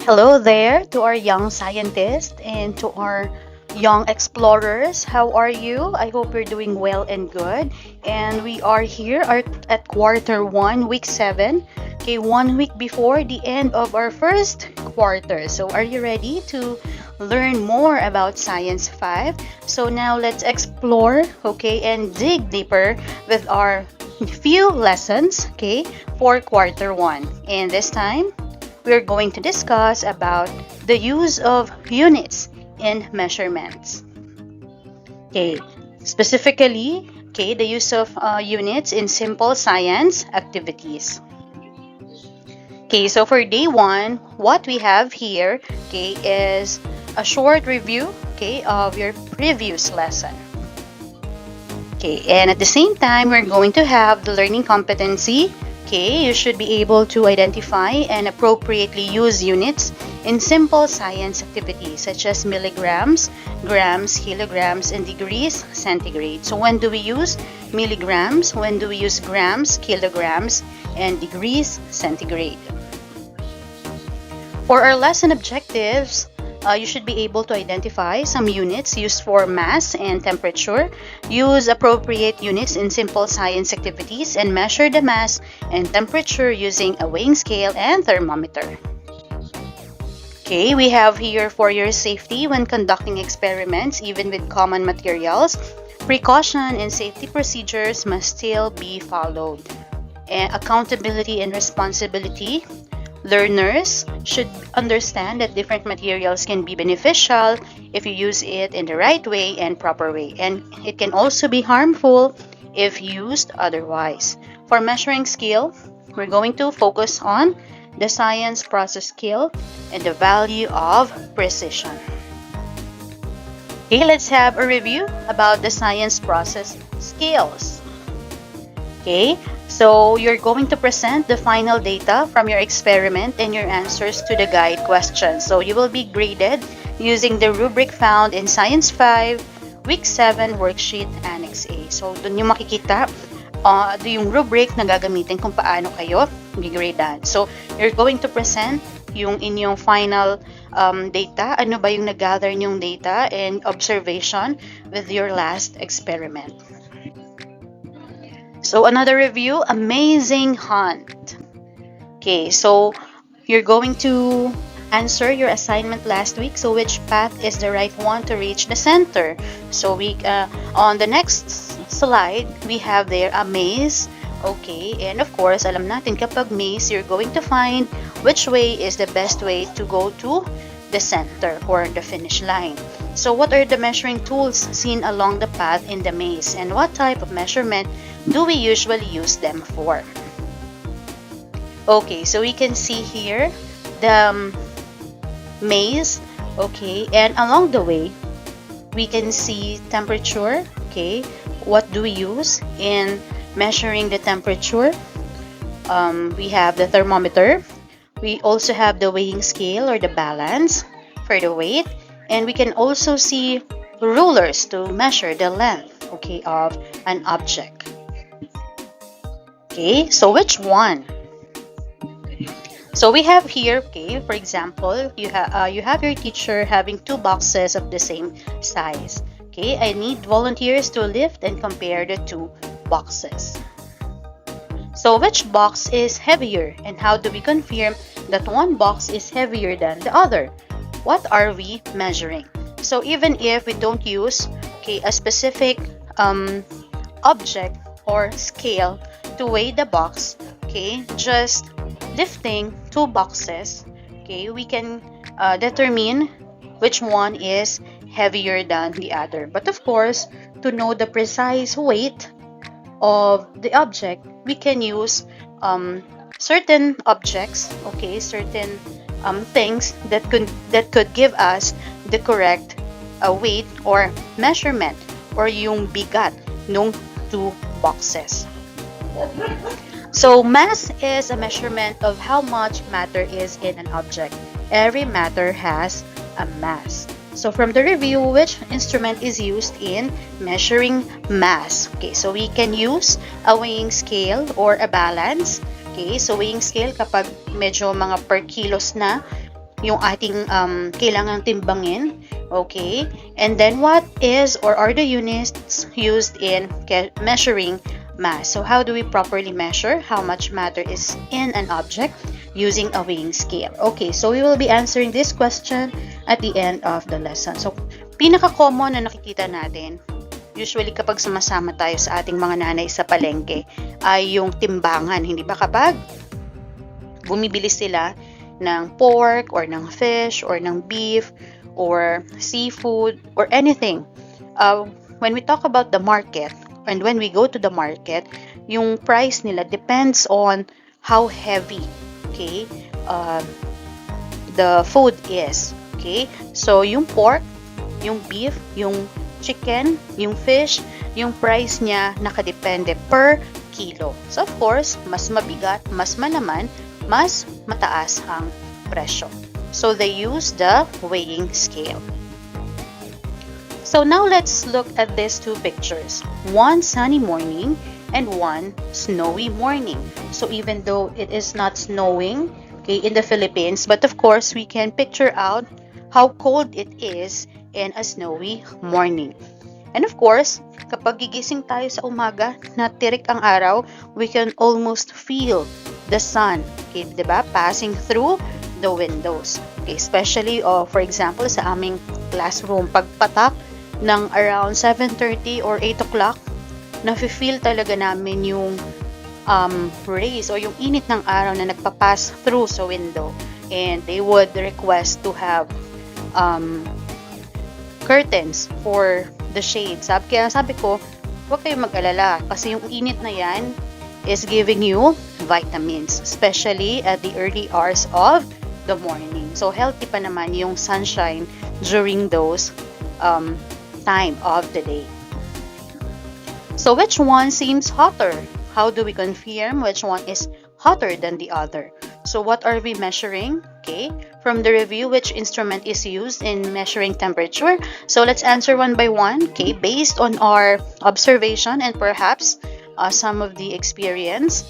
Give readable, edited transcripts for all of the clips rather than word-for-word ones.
Hello there to our young scientists and to our young explorers. How are you? I hope you're doing well and good. And we are here at quarter one, week seven. Okay, 1 week before the end of our first quarter. So, are you ready to learn more about Science 5? So, now let's explore, okay, and dig deeper with our few lessons, okay, for quarter one. And this time, we're going to discuss about the use of units in measurements. Okay, specifically, okay, the use of units in simple science activities. Okay, so for day one, what we have here, okay, is a short review, okay, of your previous lesson. Okay, and at the same time, we're going to have the learning competency. Okay, you should be able to identify and appropriately use units in simple science activities such as milligrams, grams, kilograms, and degrees centigrade. So when do we use milligrams? When do we use grams, kilograms, and degrees centigrade? For our lesson objectives, you should be able to identify some units used for mass and temperature, use appropriate units in simple science activities, and measure the mass and temperature using a weighing scale and thermometer. Okay, we have here for your safety when conducting experiments, even with common materials, precaution and safety procedures must still be followed. And accountability and responsibility. Learners should understand that different materials can be beneficial if you use it in the right way and proper way, and it can also be harmful if used otherwise. For measuring scale, we're going to focus on the science process scale and the value of precision. Okay, let's have a review about the science process scales. Okay, so you're going to present the final data from your experiment and your answers to the guide questions. So you will be graded using the rubric found in Science 5, Week 7 Worksheet Annex A. So doon yung makikita yung rubric na gagamitin kung paano kayo gigradean. So you're going to present yung inyong final data, ano ba yung nag-gather yung data and observation with your last experiment. So another review, amazing hunt. Okay, so you're going to answer your assignment last week. So which path is the right one to reach the center? So we on the next slide, we have there a maze. Okay, and of course, alam natin kapag maze, you're going to find which way is the best way to go to the center or the finish line. So what are the measuring tools seen along the path in the maze, and what type of measurement do we usually use them for? Okay, so we can see here the maze, okay, and along the way, we can see temperature, okay, what do we use in measuring the temperature? We have the thermometer, we also have the weighing scale or the balance for the weight, and we can also see rulers to measure the length, okay, of an object. Okay, so which one? So we have here, okay, for example, you have your teacher having two boxes of the same size. Okay, I need volunteers to lift and compare the two boxes. So which box is heavier, and how do we confirm that one box is heavier than the other? What are we measuring? So even if we don't use, okay, a specific object or scale to weigh the box, okay, just lifting two boxes, okay, we can determine which one is heavier than the other. But of course, to know the precise weight of the object, we can use certain objects, okay, certain things that could give us the correct weight or measurement or yung bigat nung two boxes. So mass is a measurement of how much matter is in an object. Every matter has a mass. So from the review, which instrument is used in measuring mass? Okay, so we can use a weighing scale or a balance. Okay, so weighing scale kapag medyo mga per kilos na yung ating kailangang timbangin. Okay, and then what is or are the units used in measuring mass? So how do we properly measure how much matter is in an object using a weighing scale? Okay, so we will be answering this question at the end of the lesson. So pinaka-common na nakikita natin usually kapag sumasama tayo sa ating mga nanay sa palengke ay yung timbangan, hindi ba? Kapag bumibili sila ng pork or ng fish or ng beef or seafood or anything. When we talk about the market and when we go to the market, yung price nila depends on how heavy, okay, the food is. Okay, so yung pork, yung beef, yung chicken, yung fish, yung price niya nakadepende per kilo. So of course, mas mabigat, mas malaman, mas mataas ang presyo. So they use the weighing scale. So now let's look at these two pictures. One sunny morning and one snowy morning. So even though it is not snowing, okay, in the Philippines, but of course we can picture out how cold it is in a snowy morning. And of course, kapag gigising tayo sa umaga na tirik ang araw, we can almost feel the sun, okay, diba? Passing through the windows. Okay, especially, for example, sa aming classroom, pagpatak ng around 7:30 or 8 o'clock, nafe-feel talaga namin yung rays o yung init ng araw na nagpapass through sa window. And they would request to have curtains for the shade. Kaya sabi ko, huwag kayong mag-alala kasi yung init na yan is giving you vitamins, especially at the early hours of the morning. So healthy pa naman yung sunshine during those time of the day. So which one seems hotter? How do we confirm which one is hotter than the other? So what are we measuring? Okay, from the review, which instrument is used in measuring temperature? So let's answer one by one, okay, based on our observation and perhaps some of the experience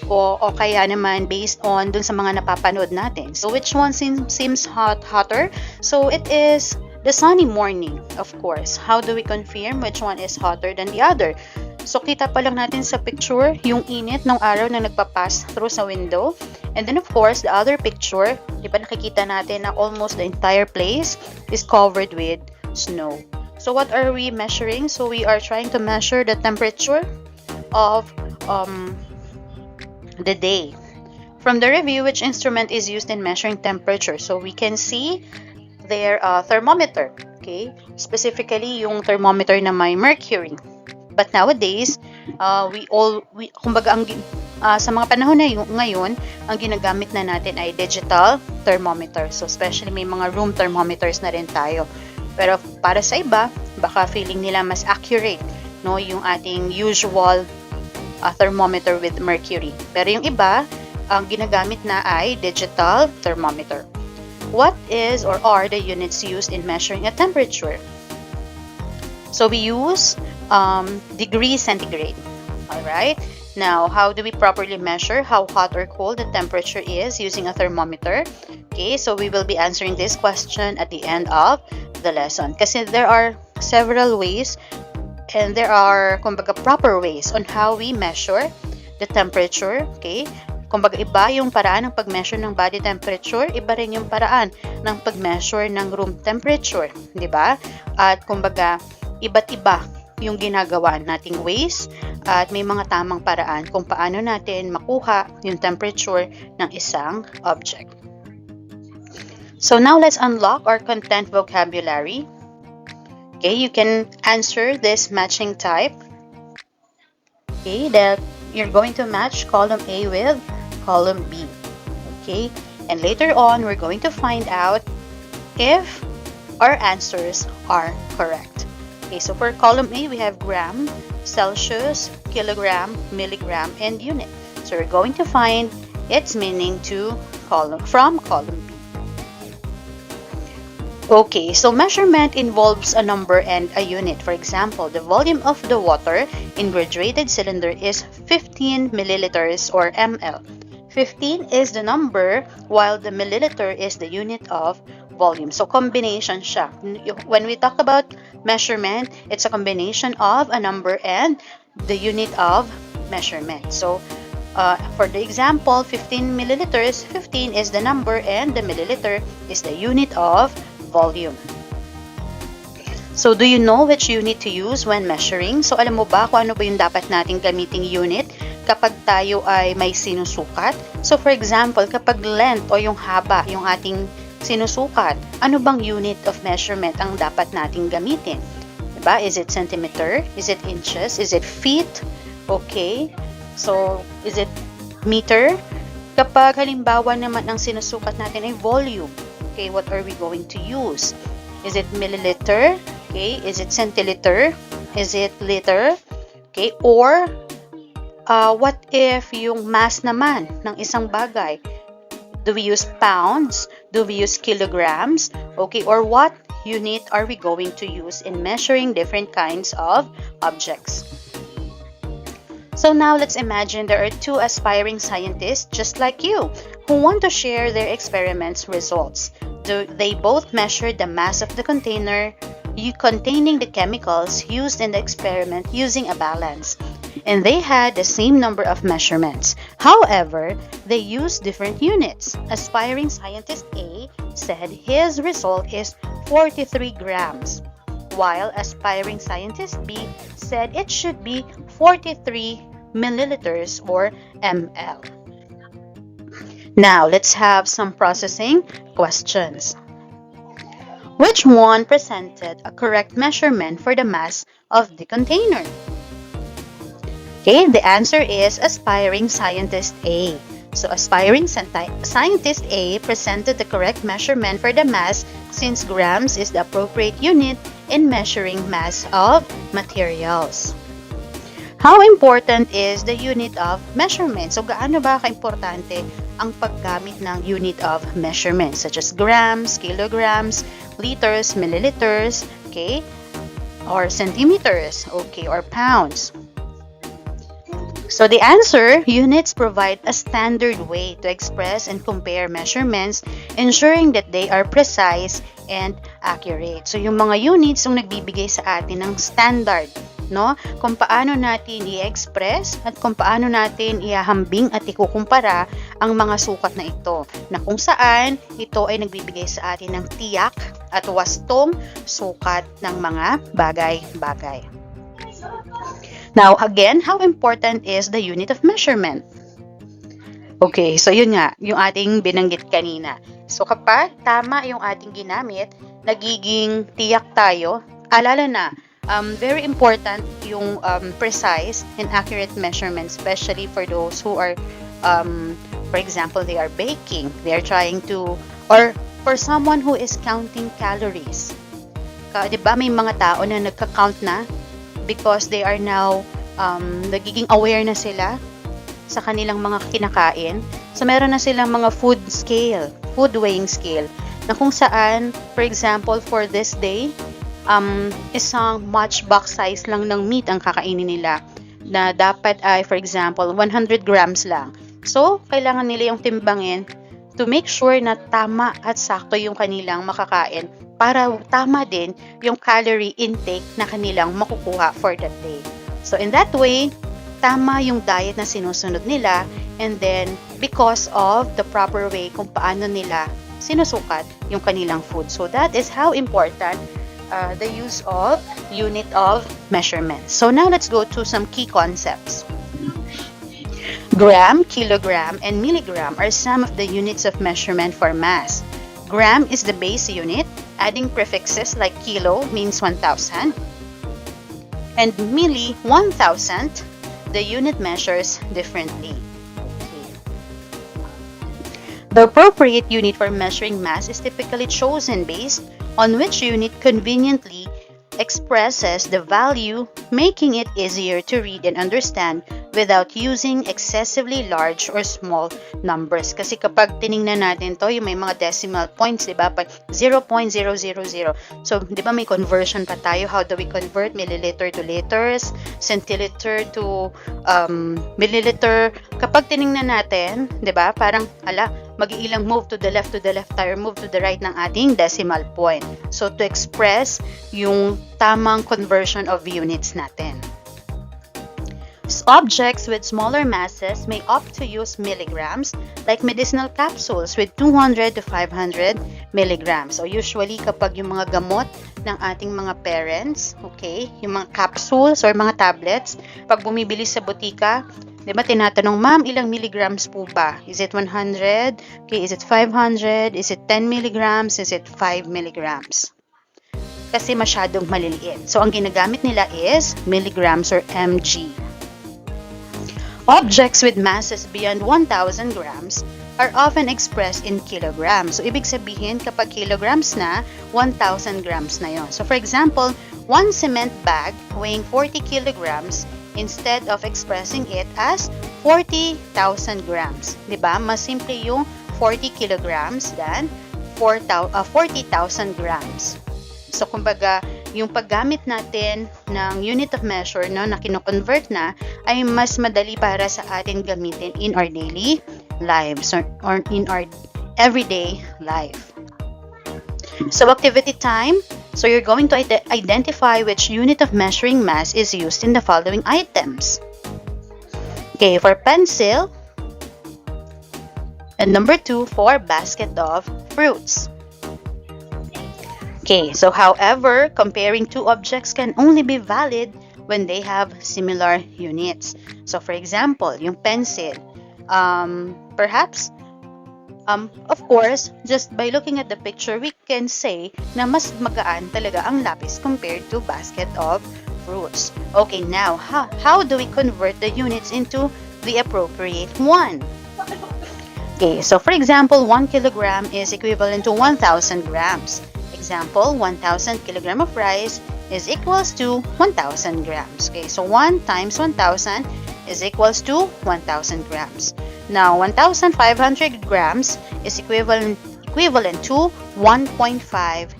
o kaya naman based on dun sa mga napapanood natin. So which one seems hotter? So it is the sunny morning, of course. How do we confirm which one is hotter than the other? So kita pa lang natin sa picture yung init ng araw na nagpapass through sa window. And then of course, the other picture, di ba nakikita natin na almost the entire place is covered with snow. So what are we measuring? So we are trying to measure the temperature of the day. From the review, which instrument is used in measuring temperature? So we can see their thermometer, okay? Specifically yung thermometer na may mercury. But nowadays, kumbaga sa mga panahon na ngayon, ang ginagamit na natin ay digital thermometer. So especially may mga room thermometers na rin tayo. Pero para sa iba, baka feeling nila mas accurate, no, yung ating usual thermometer with mercury. Pero yung iba, ang ginagamit na ay digital thermometer. What is or are the units used in measuring a temperature? So we use degrees centigrade. All right. Now, how do we properly measure how hot or cold the temperature is using a thermometer? Okay, so we will be answering this question at the end of the lesson. Kasi there are several ways and there are kumbaga proper ways on how we measure the temperature. Okay. Kumbaga iba yung paraan ng pag-measure ng body temperature, iba rin yung paraan ng pag-measure ng room temperature, di ba? At kumbaga iba't iba yung ginagawa nating ways at may mga tamang paraan kung paano natin makuha yung temperature ng isang object. So now let's unlock our content vocabulary. Okay, you can answer this matching type. Okay, that you're going to match column A with column B. Okay, and later on we're going to find out if our answers are correct. Okay, so for column A, we have gram, Celsius, kilogram, milligram, and unit. So we're going to find its meaning from column B. Okay, so measurement involves a number and a unit. For example, the volume of the water in graduated cylinder is 15 milliliters or ml. 15 is the number, while the milliliter is the unit of volume. So combination siya. When we talk about measurement, it's a combination of a number and the unit of measurement. So for the example, 15 milliliters, 15 is the number and the milliliter is the unit of volume. So, do you know which unit to use when measuring? So, alam mo ba kung ano ba yung dapat nating gamiting unit kapag tayo ay may sinusukat? So, for example, kapag length o yung haba yung ating sinusukat, ano bang unit of measurement ang dapat nating gamitin? Diba? Is it centimeter? Is it inches? Is it feet? Okay. So, is it meter? Kapag halimbawa naman ang sinusukat natin ay volume, okay, what are we going to use? Is it milliliter? Okay, is it centiliter? Is it liter? Okay, or what if yung mass naman ng isang bagay? Do we use pounds? Do we use kilograms? Okay, or what unit are we going to use in measuring different kinds of objects? So now let's imagine there are two aspiring scientists just like you who want to share their experiments results. They both measured the mass of the container containing the chemicals used in the experiment using a balance. And they had the same number of measurements. However, they used different units. Aspiring scientist A said his result is 43 grams, while aspiring scientist B said it should be 43 milliliters or ml. Now, let's have some processing questions. Which one presented a correct measurement for the mass of the container? Okay, the answer is aspiring scientist A. So, aspiring scientist A presented the correct measurement for the mass since grams is the appropriate unit in measuring mass of materials. How important is the unit of measurement? So, gaano ba ka-importante ang paggamit ng unit of measurement such as grams, kilograms, liters, milliliters, okay, or centimeters, okay, or pounds? So the answer, units provide a standard way to express and compare measurements, ensuring that they are precise and accurate. So yung mga units yung nagbibigay sa atin ng standard, no? Kung paano natin i-express at kung paano natin ihahambing at ikukumpara ang mga sukat na ito, na kung saan ito ay nagbibigay sa atin ng tiyak at wastong sukat ng mga bagay-bagay. Now, again, how important is the unit of measurement? Okay, so yun nga, yung ating binanggit kanina. So kapag tama yung ating ginamit, nagiging tiyak tayo. Alala na, very important yung precise and accurate measurement, especially for those who are, for example, they are baking. They are trying to, or for someone who is counting calories. Diba may mga tao na nagka-count na because they are now nagiging aware na sila sa kanilang mga kinakain. So, meron na silang mga food weighing scale, na kung saan, for example, for this day, isang matchbox size lang ng meat ang kakainin nila, na dapat ay, for example, 100 grams lang. So, kailangan nila yung timbangin to make sure na tama at sakto yung kanilang makakain para tama din yung calorie intake na kanilang makukuha for that day. So, in that way, tama yung diet na sinusunod nila, and then, because of the proper way kung paano nila sinusukat yung kanilang food. So, that is how important the use of unit of measurement. So, now let's go to some key concepts. Gram, kilogram, and milligram are some of the units of measurement for mass. Gram is the base unit. Adding prefixes like kilo means 1,000. And milli, 1,000. The unit measures differently. Okay. The appropriate unit for measuring mass is typically chosen based on which unit conveniently expresses the value, making it easier to read and understand without using excessively large or small numbers. Kasi kapag tiningnan natin to, yung may mga decimal points, di ba? 0.000. So, di ba may conversion pa tayo? How do we convert milliliter to liters, centiliter to milliliter? Kapag tiningnan natin, di ba? Parang, mag-iilang move to the left tayo, move to the right ng ating decimal point. So, to express yung tamang conversion of units natin. Objects with smaller masses may opt to use milligrams, like medicinal capsules with 200 to 500 milligrams. So usually kapag yung mga gamot ng ating mga parents, okay, yung mga capsules or mga tablets, pag bumibili sa butika, di ba tinatanong, ma'am, ilang milligrams po ba? Is it 100? Okay, is it 500? Is it 10 milligrams? Is it 5 milligrams? Kasi masyadong maliliit. So ang ginagamit nila is milligrams or mg. Objects with masses beyond 1,000 grams are often expressed in kilograms. So, ibig sabihin, kapag kilograms na, 1,000 grams na yon. So, for example, one cement bag weighing 40 kilograms, instead of expressing it as 40,000 grams. Diba? Mas simple yung 40 kilograms than 40,000 grams. So, kumbaga, yung paggamit natin ng unit of measure na kino-convert na ay mas madali para sa atin gamitin in our daily lives or in our everyday life. So, activity time. So, you're going to identify which unit of measuring mass is used in the following items. Okay, for pencil. And number 2, for basket of fruits. Okay, so however, comparing two objects can only be valid when they have similar units. So for example, yung pencil, perhaps, of course, just by looking at the picture, we can say na mas magaan talaga ang lapis compared to basket of fruits. Okay, now, how do we convert the units into the appropriate one? Okay, so for example, 1 kilogram is equivalent to 1,000 grams. Example, 1,000 kilogram of rice is equals to 1,000 grams. Okay, so 1 times 1,000 is equals to 1,000 grams. Now, 1,500 grams is equivalent to 1.5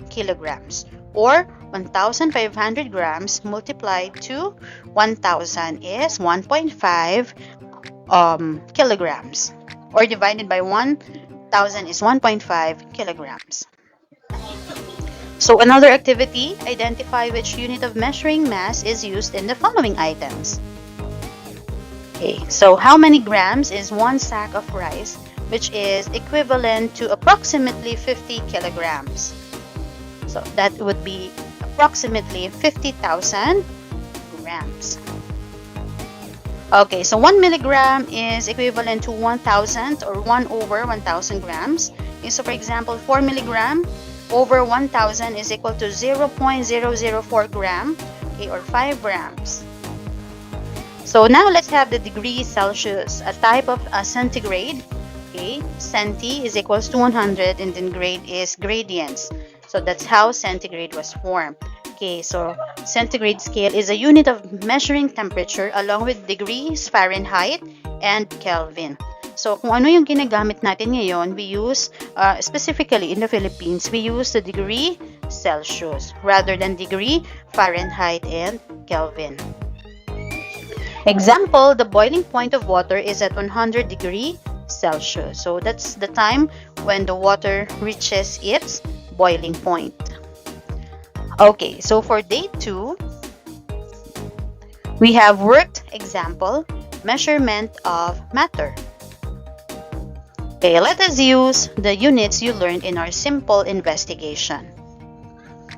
kilograms. Or 1,500 grams multiplied to 1,000 is 1.5 kilograms. Or divided by 1,000 is 1.5 kilograms. So another activity, identify which unit of measuring mass is used in the following items. Okay, so how many grams is one sack of rice, which is equivalent to approximately 50 kilograms? So that would be approximately 50,000 grams. Okay, so 1 milligram is equivalent to 1,000 or 1 over 1,000 grams. Okay, so for example, 4 milligram over 1,000 is equal to 0.004 gram, okay, or 5 grams. So now let's have the degree Celsius, a type of centigrade. Okay, centi is equals to 100 and then grade is gradients. So that's how centigrade was formed. Okay, so centigrade scale is a unit of measuring temperature along with degrees Fahrenheit and Kelvin. So, kung ano yung ginagamit natin ngayon, we use, specifically in the Philippines, we use the degree Celsius rather than degree Fahrenheit and Kelvin. Example, the boiling point of water is at 100 degree Celsius. So, that's the time when the water reaches its boiling point. Okay, so for day 2, we have worked example, measurement of matter. Okay, let us use the units you learned in our simple investigation.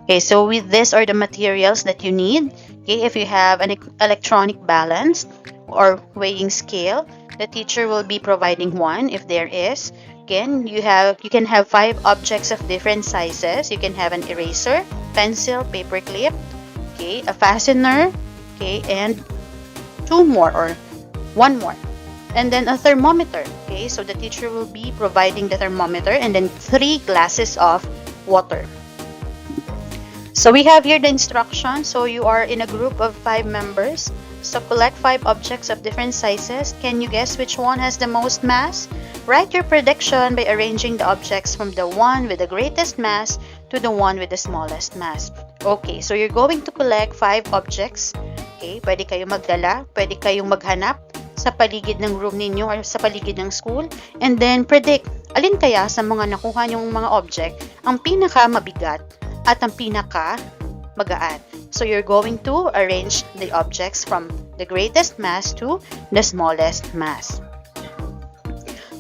Okay, so with this are the materials that you need. Okay, if you have an electronic balance or weighing scale, the teacher will be providing one if there is. Again, you can have 5 objects of different sizes. You can have an eraser, pencil, paper clip, okay, a fastener, okay, and 2 more or 1 more. And then a thermometer. Okay, so the teacher will be providing the thermometer and then 3 glasses of water. So we have here the instructions. So you are in a group of 5 members. So collect 5 objects of different sizes. Can you guess which one has the most mass? Write your prediction by arranging the objects from the one with the greatest mass to the one with the smallest mass. Okay, so you're going to collect 5 objects. Okay, pwede kayong magdala, pwede kayong maghanap sa paligid ng room ninyo or sa paligid ng school, and then predict alin kaya sa mga nakuha nyong mga object ang pinaka mabigat at ang pinaka magaan. So you're going to arrange the objects from the greatest mass to the smallest mass.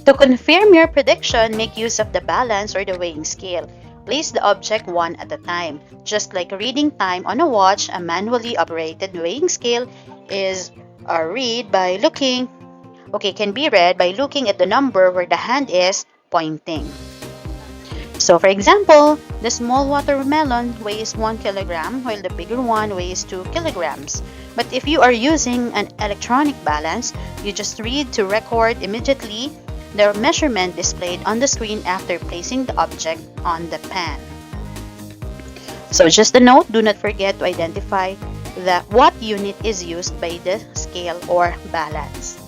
To confirm your prediction, make use of the balance or the weighing scale. Place the object one at a time. Just like reading time on a watch, a manually operated weighing scale is can be read by looking at the number where the hand is pointing. So for example, the small watermelon weighs 1 kilogram while the bigger one weighs 2 kilograms. But if you are using an electronic balance, you just read to record immediately the measurement displayed on the screen after placing the object on the pan. So just a note, do not forget to identify what unit is used by the scale or balance.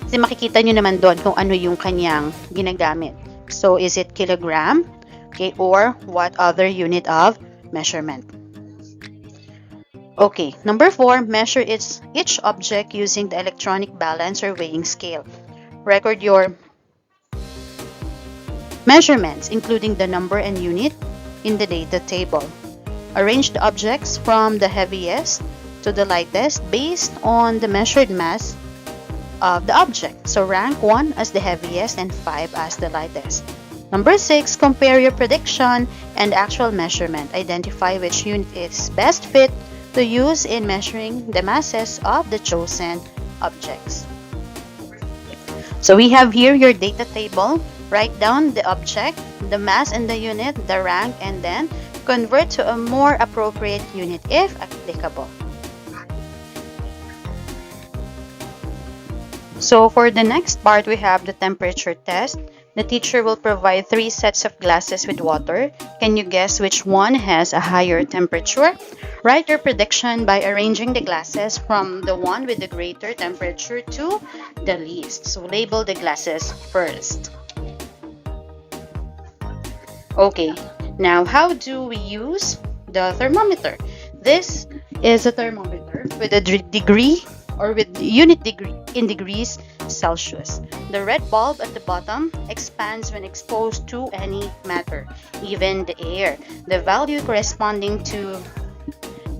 Kasi makikita nyo naman doon kung ano yung kanyang ginagamit. So is it kilogram, okay, or what other unit of measurement? Okay, number 4, measure each object using the electronic balance or weighing scale. Record your measurements, including the number and unit, in the data table. Arrange the objects from the heaviest to the lightest based on the measured mass of the object. So rank 1 as the heaviest and 5 as the lightest. Number 6, compare your prediction and actual measurement. Identify which unit is best fit to use in measuring the masses of the chosen objects. So we have here your data table. Write down the object, the mass and the unit, the rank, and then convert to a more appropriate unit if applicable. So for the next part, we have the temperature test. The teacher will provide 3 sets of glasses with water. Can you guess which one has a higher temperature? Write your prediction by arranging the glasses from the one with the greater temperature to the least. So label the glasses first. Okay, now how do we use the thermometer? This is a thermometer with a degree or with unit degree in degrees Celsius. The red bulb at the bottom expands when exposed to any matter, even the air. The value corresponding to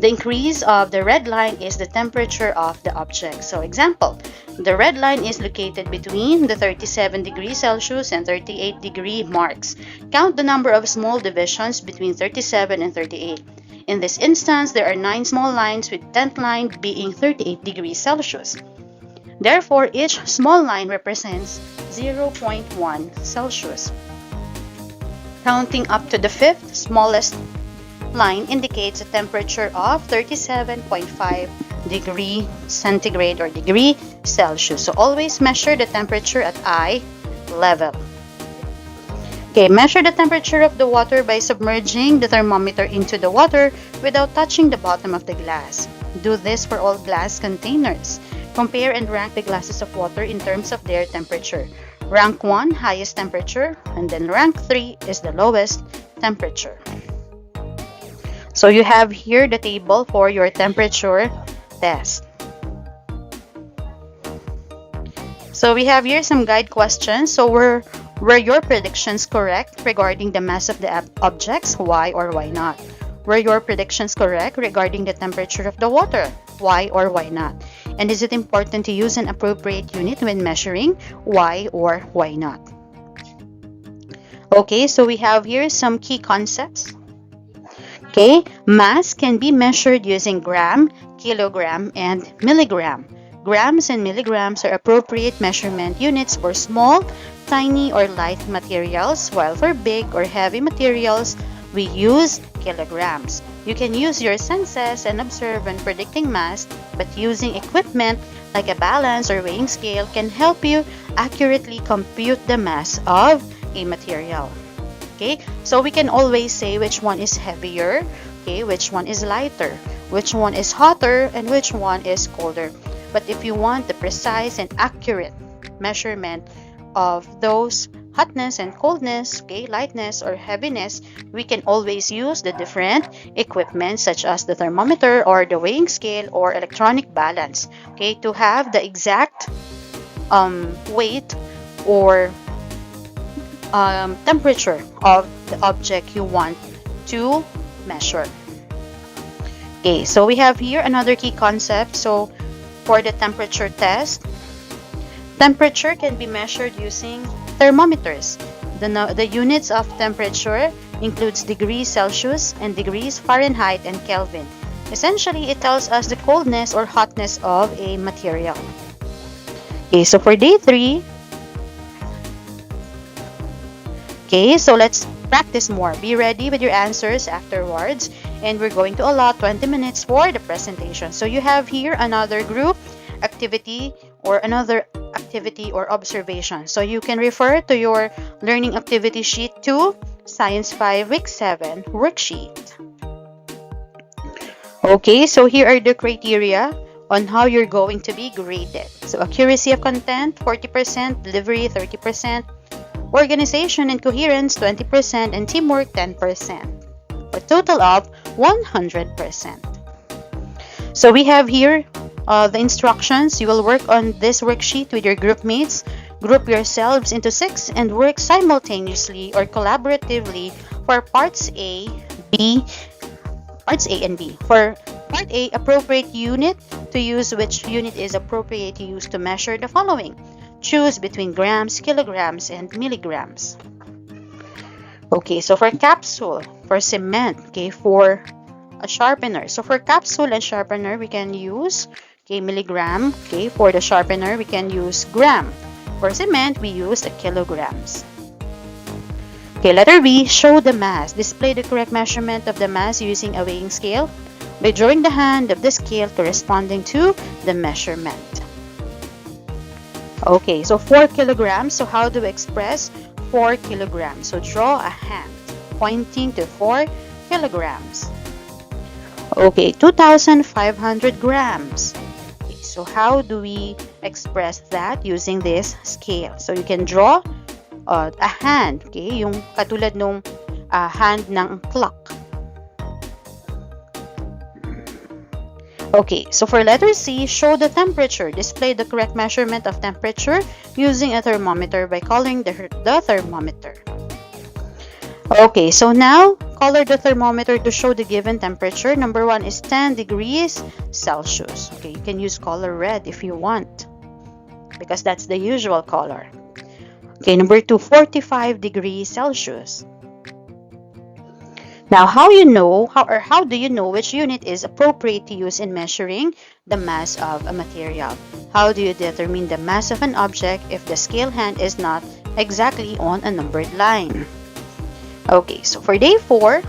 the increase of the red line is the temperature of the object. So example, the red line is located between the 37 degrees Celsius and 38 degree marks. Count the number of small divisions between 37 and 38. In this instance, there are 9 small lines with 10th line being 38 degrees Celsius. Therefore, each small line represents 0.1 Celsius. Counting up to the 5th smallest line indicates a temperature of 37.5 degree centigrade or degree Celsius. So always measure the temperature at eye level. Okay, measure the temperature of the water by submerging the thermometer into the water without touching the bottom of the glass. Do this for all glass containers. Compare and rank the glasses of water in terms of their temperature. Rank 1, highest temperature, and then rank 3 is the lowest temperature. So you have here the table for your temperature test. So we have here some guide questions. So were your predictions correct regarding the mass of the objects? Why or why not? Were your predictions correct regarding the temperature of the water? Why or why not? And is it important to use an appropriate unit when measuring? Why or why not? Okay, so we have here some key concepts. Okay, mass can be measured using gram, kilogram, and milligram. Grams and milligrams are appropriate measurement units for small, tiny, or light materials, while for big or heavy materials, we use kilograms. You can use your senses and observe when predicting mass, but using equipment like a balance or weighing scale can help you accurately compute the mass of a material. Okay, so we can always say which one is heavier, okay, which one is lighter, which one is hotter, and which one is colder. But if you want the precise and accurate measurement of those hotness and coldness, okay, lightness or heaviness, we can always use the different equipment such as the thermometer or the weighing scale or electronic balance, okay, to have the exact weight or temperature of the object you want to measure. Okay, so we have here another key concept. So for the temperature test, temperature can be measured using thermometers. The units of temperature includes degrees Celsius and degrees Fahrenheit and Kelvin. Essentially, it tells us the coldness or hotness of a material. Okay, so for day 3, okay, so let's practice more. Be ready with your answers afterwards, and we're going to allot 20 minutes for the presentation. So you have here another group activity or another activity or observation. So you can refer to your learning activity sheet 2, Science 5, Week 7 worksheet. Okay, so here are the criteria on how you're going to be graded. So accuracy of content, 40%, delivery, 30%, organization and coherence, 20%, and teamwork, 10%, for a total of 100%. So we have here the instructions. You will work on this worksheet with your group mates. Group yourselves into 6 and work simultaneously or collaboratively for parts A, and B. For part A, appropriate unit to use. Which unit is appropriate to use to measure the following? Choose between grams, kilograms, and milligrams. Okay, so for capsule, for cement, okay, for a sharpener. So for capsule and sharpener, we can use, okay, milligram. Okay, for the sharpener, we can use gram. For cement, we use the kilograms. Okay, letter B, show the mass. Display the correct measurement of the mass using a weighing scale by drawing the hand of the scale corresponding to the measurement. Okay, so 4 kilograms. So how do we express 4 kilograms? So draw a hand pointing to 4 kilograms. Okay, 2,500 grams. Okay, so how do we express that using this scale? So you can draw a hand, okay, yung katulad nung hand ng clock. Okay, so for letter C, show the temperature. Display the correct measurement of temperature using a thermometer by coloring the thermometer. Okay, so now color the thermometer to show the given temperature. Number 1 is 10 degrees Celsius. Okay, you can use color red if you want, because that's the usual color. Okay, number 2, 45 degrees Celsius. Now, how do you know which unit is appropriate to use in measuring the mass of a material? How do you determine the mass of an object if the scale hand is not exactly on a numbered line? Okay, so for day 4,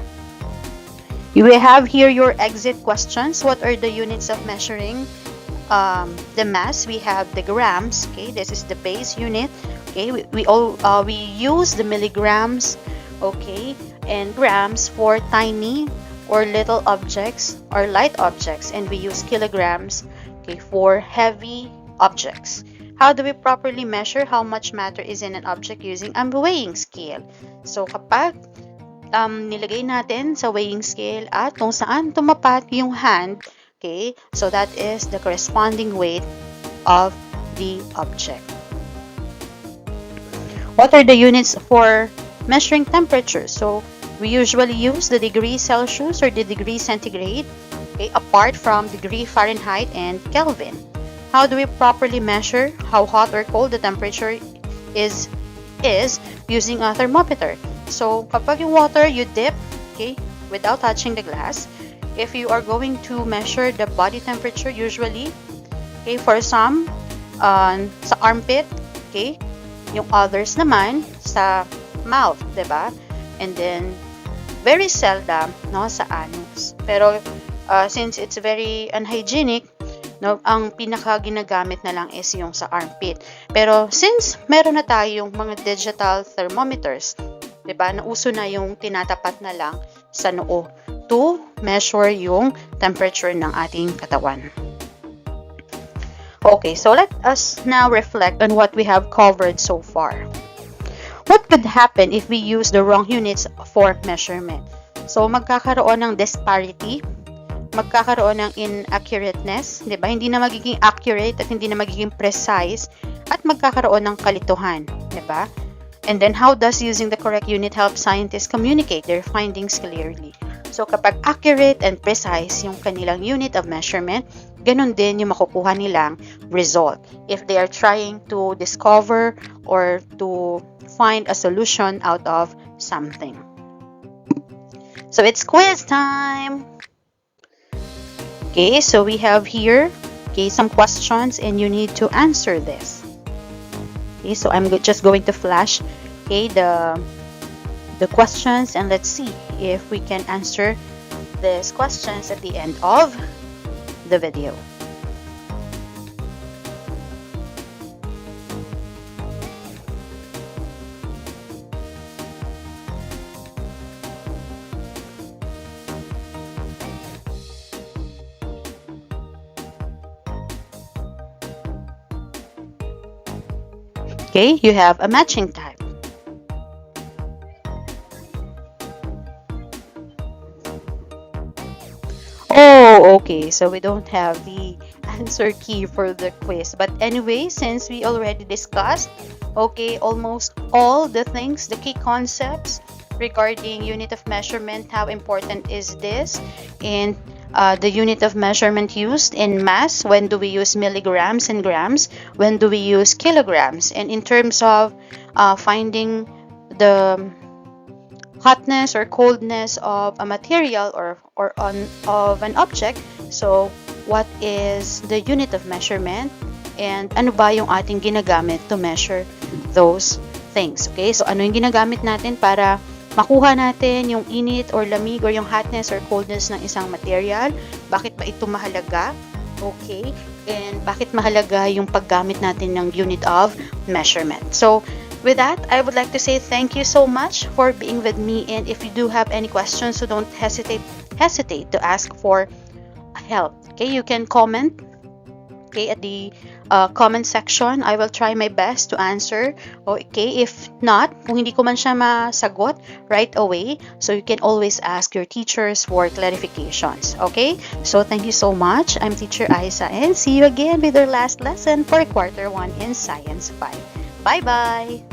you will have here your exit questions. What are the units of measuring the mass? We have the grams. Okay, this is the base unit. Okay, we use the milligrams, okay, and grams for tiny or little objects or light objects, and we use kilograms, okay, for heavy objects. How do we properly measure how much matter is in an object using a weighing scale? So kapag nilagay natin sa weighing scale at kung saan tumapat yung hand, okay, so that is the corresponding weight of the object. What are the units for measuring temperature? So we usually use the degree Celsius or the degree centigrade, okay, apart from degree Fahrenheit and Kelvin. How do we properly measure how hot or cold the temperature is using a thermometer? So kapag yung water you dip, okay, without touching the glass. If you are going to measure the body temperature, usually, okay, for some sa armpit, okay, yung others naman sa mouth, diba? And then very seldom, no, sa anus. Pero since it's very unhygienic, no, ang pinaka ginagamit na lang is yung sa armpit. Pero since meron na tayong mga digital thermometers, Diba? Nauso na yung tinatapat na lang sa noo to measure yung temperature ng ating katawan. Okay, so let us now reflect on what we have covered so far. What could happen if we use the wrong units for measurement? So, magkakaroon ng disparity, magkakaroon ng inaccurateness, di ba? Hindi na magiging accurate at hindi na magiging precise, at magkakaroon ng kalituhan, di ba? And then, how does using the correct unit help scientists communicate their findings clearly? So, kapag accurate and precise yung kanilang unit of measurement, ganun din yung makukuha nilang result if they are trying to discover or to find a solution out of something. So, it's quiz time! Okay, so we have here, okay, some questions and you need to answer this. Okay, so I'm just going to flash, okay, the questions, and let's see if we can answer these questions at the end of the video. Okay, you have a matching type. Oh, okay, so we don't have the answer key for the quiz. But anyway, since we already discussed, okay, almost all the things, the key concepts regarding unit of measurement, how important is this, and the unit of measurement used in mass, when do we use milligrams and grams, when do we use kilograms, and in terms of finding the hotness or coldness of a material of an object. So, what is the unit of measurement? And ano ba yung ating ginagamit to measure those things? Okay, so ano yung ginagamit natin para makuha natin yung init or lamig or yung hotness or coldness ng isang material? Bakit ba ito mahalaga? Okay, and bakit mahalaga yung paggamit natin ng unit of measurement? So, with that, I would like to say thank you so much for being with me, and if you do have any questions, so don't hesitate to ask for help. Okay, you can comment, okay, at the comment section. I will try my best to answer. Okay, if not, kung hindi ko man siya masagot right away, so you can always ask your teachers for clarifications. Okay, so thank you so much. I'm Teacher Aiza, and see you again with our last lesson for quarter 1 in Science 5. Bye-bye!